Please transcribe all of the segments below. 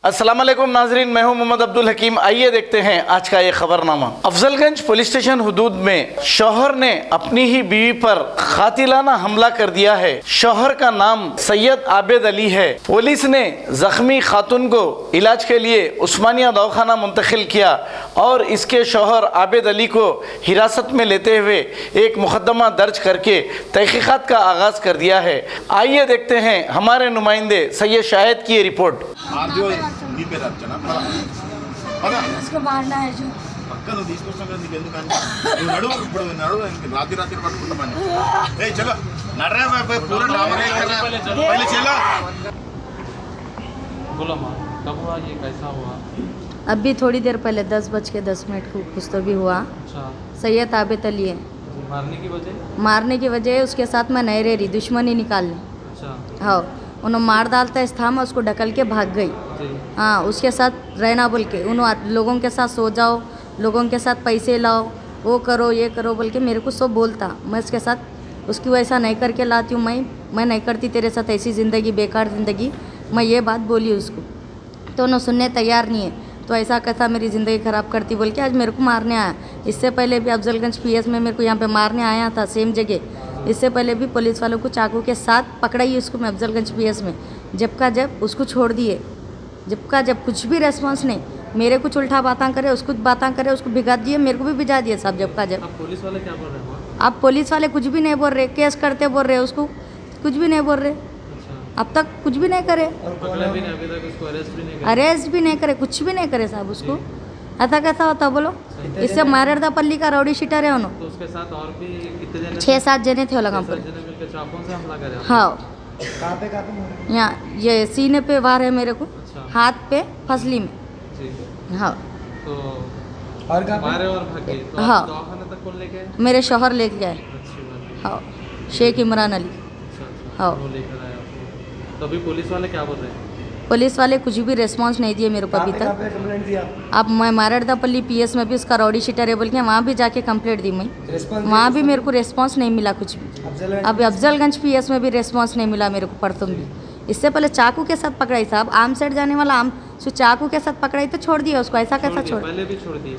अस्सलाम वालेकुम नाजरीन, मैं हूं मोहम्मद अब्दुल हकीम। आइए देखते हैं आज का ये खबरनामा। अफजलगंज पुलिस स्टेशन हुदूद में शौहर ने अपनी ही बीवी पर कातिलाना हमला कर दिया है। शौहर का नाम सैयद आबिद अली है। पुलिस ने जख्मी खातून को इलाज के लिए उस्मानिया दवाखाना मुंतकिल किया और इसके शौहर आबिद अली को हिरासत में लेते हुए एक मुकदमा दर्ज करके तहकीकात का आगाज कर दिया है। आइए देखते हैं हमारे नुमाइंदे सैयद शाहिद की ये रिपोर्ट। उसको मारना है जो పక్కన తీసుకొస్తాం నీకు ఎందుకని నువ్వు నడువు ఇప్పుడు నడువు రాత్రి రాత్రి పట్టుకుంటామని ఏయ్ చలో నడరా मैं पूरा ड्रामा नहीं कर रहा पहले चलो बोलो माँ कब हुआ ये कैसा हुआ? अभी थोड़ी देर पहले 10:10 को कुछ तो भी हुआ। अच्छा सैयद आबिद अली है। मारने की वजह उसके साथ मैं नहीं रह रही, दुश्मनी निकालने। अच्छा हाँ, उन्होंने मार डालता इस था, मैं उसको ढकल के भाग गई। हाँ, उसके साथ रहना बोल के उन्होंने लोगों के साथ सो जाओ, लोगों के साथ पैसे लाओ, वो करो ये करो बोल के मेरे को सब बोलता। मैं उसके साथ उसकी वैसा नहीं करके लाती हूँ। मैं नहीं करती तेरे साथ ऐसी ज़िंदगी, बेकार ज़िंदगी। मैं ये बात बोली उसको तो उन्होंने सुनने तैयार नहीं है। तो ऐसा कैसा मेरी ज़िंदगी ख़राब करती बोल के आज मेरे को मारने आया। इससे पहले भी अफजलगंज पीएस में मेरे को यहाँ पे मारने आया था, सेम जगह। इससे पहले भी पुलिस वालों को चाकू के साथ पकड़ाई उसको मैं अफजलगंज पीएस में। जब का जब उसको छोड़ दिए, जब का जब कुछ भी रेस्पॉन्स नहीं। मेरे कुछ उल्टा बातें करे, उसको बातें करे, उसको भिगा दिए, मेरे को भी भिजा दिए सब। जब का जब अब पुलिस वाले क्या बोल रहे हैं? अब पुलिस वाले कुछ भी नहीं बोल रहे, केस करते बोल रहे, उसको कुछ भी नहीं बोल रहे। अच्छा अब तक कुछ भी नहीं करे, पकड़ा भी नहीं, अभी तक उसको अरेस्ट भी नहीं किया। अरेस्ट भी नहीं करे, कुछ भी नहीं करे साहब उसको। ऐसा कैसा होता बोलो? इससे मारेरदापल्ली का रौडी शीटर है उन्होंने। तो उसके साथ और भी कितने जने 6-7 जने थे लगा पर। जने मिलकर चाकुओं से हमला करे? हाँ, यहाँ ये सीने पे वार है मेरे को, अच्छा हाथ पे फसली में। जी हाँ, तो और मारे और भागे तो हाँ। आप दवाखाने तक कौन लेके आए? मेरे शौहर लेके गए। अच्छी बात। हाँ, शेख इमरान अली। अच्छा हाँ। वो लेकर आए आपको। तो अभी पुलिस वाले क्या बोल रहे हैं? पुलिस वाले कुछ भी रिस्पांस नहीं दिए मेरे को अभी तक। कंप्लेंट दिया? अब मैं मारेरदापल्ली पीएस में भी उसका रौडी शीटर है बोल के वहाँ भी जाके कंप्लेंट दी मैं। वहाँ भी मेरे को रिस्पांस नहीं मिला कुछ भी। अब अफजलगंज पीएस में भी रिस्पांस नहीं मिला मेरे को परसों भी। इससे पहले चाकू के साथ पकड़ाई साहब, आम सेट जाने वाला आम सो चाकू के साथ पकड़ाई तो छोड़ दिया उसको। ऐसा कैसा छोड़? पहले भी छोड़ दिए?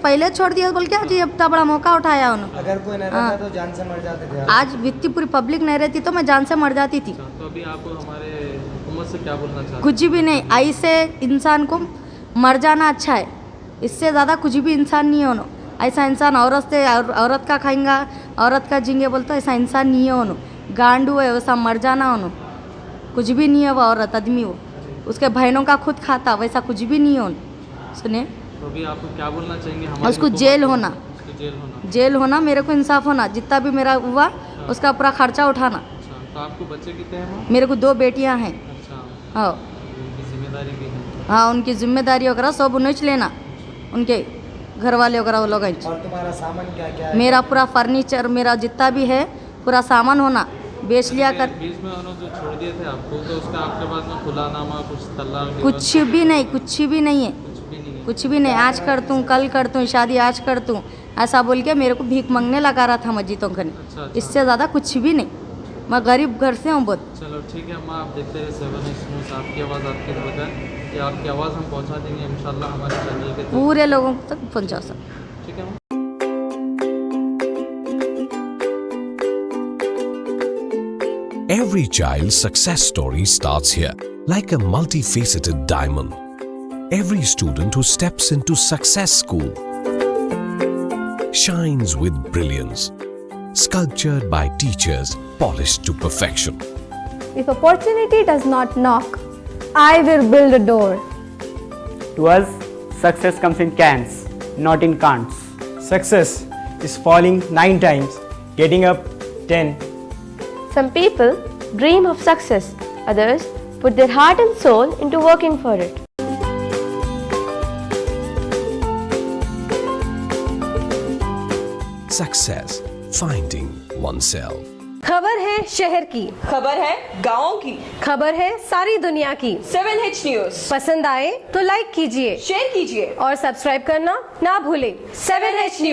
पहले छोड़ दिया बोल के आज अब तो बड़ा मौका उठाया उन्होंने। अगर कोई नहीं रहता तो जान से मर जाते थे। आज इतनी पूरी पब्लिक नहीं रहती तो मैं जान से मर जाती थी। अच्छा, तो अभी आप हमारे हुकूमत से क्या बोलना चाहते हैं? कुछ भी नहीं, ऐसे इंसान को मर जाना अच्छा है। इससे ज़्यादा कुछ भी इंसान नहीं है उन्होंने। ऐसा इंसान औरत का खाएंगा, औरत का जिंगे बोलता ऐसा इंसान नहीं है उन्होंने। गांडू है वैसा मर जाना उन्होंने। कुछ भी नहीं है वो औरत आदमी, वो उसके बहनों का खुद खाता, वैसा कुछ भी नहीं है उन्होंने। सुने, तो अभी आप क्या बोलना चाहेंगे? हमारी उसको हुकूमत जेल को? होना, उसको जेल होना। जेल होना, मेरे को इंसाफ होना। जितना भी मेरा हुआ उसका पूरा खर्चा उठाना। अच्छा, तो आपको बच्चे कितने हैं वहाँ? मेरे को 2 बेटियां हैं। अच्छा, हाँ उनकी जिम्मेदारी भी है? हाँ, उनकी जिम्मेदारी वगैरह सब उन्हें लेना, उनके घर वाले वगैरह वो लोग। और तुम्हारा सामान क्या क्या है? मेरा पूरा फर्नीचर, मेरा जितना भी है पूरा सामान होना बेच लिया कर। बीच में उन्होंने जो छोड़ दिए थे आपको, तो उसका आपके पास में खुलानामा कुछ तलाक कुछ भी नहीं, कुछ भी नहीं है, कुछ भी नहीं है? कुछ भी नहीं। आज कर दूँ, कल कर दूँ, शादी आज कर दूँ, ऐसा बोल के मेरे को भीख मांगने लगा रहा था मस्जिदों का। अच्छा, अच्छा। इससे ज़्यादा कुछ भी नहीं। मैं गरीब घर से हूँ बहुत। चलो ठीक है अम्मा, आप देखते रहे 7 न्यूज़। आपकी आवाज़ आपकी धड़कन, ये आपकी आवाज़ हम पहुंचा देंगे इंशाल्लाह हमारे चैनल के थ्रू। पूरे लोगों तक पहुँचा सकते। ठीक है अम्मा? Every child's success story starts here, like a multifaceted diamond. Every student who steps into Success School shines with brilliance, sculptured by teachers polished to perfection. If opportunity does not knock, I will build a door. To us, success comes in cans, not in can'ts. Success is falling 9 times, getting up 10. Some people dream of success, others put their heart and soul into working for it. Success, finding oneself. खबर है शहर की, खबर है गाँव की, खबर है सारी दुनिया की। 7H न्यूज पसंद आए तो लाइक कीजिए, शेयर कीजिए और सब्सक्राइब करना ना भूलें। 7H news.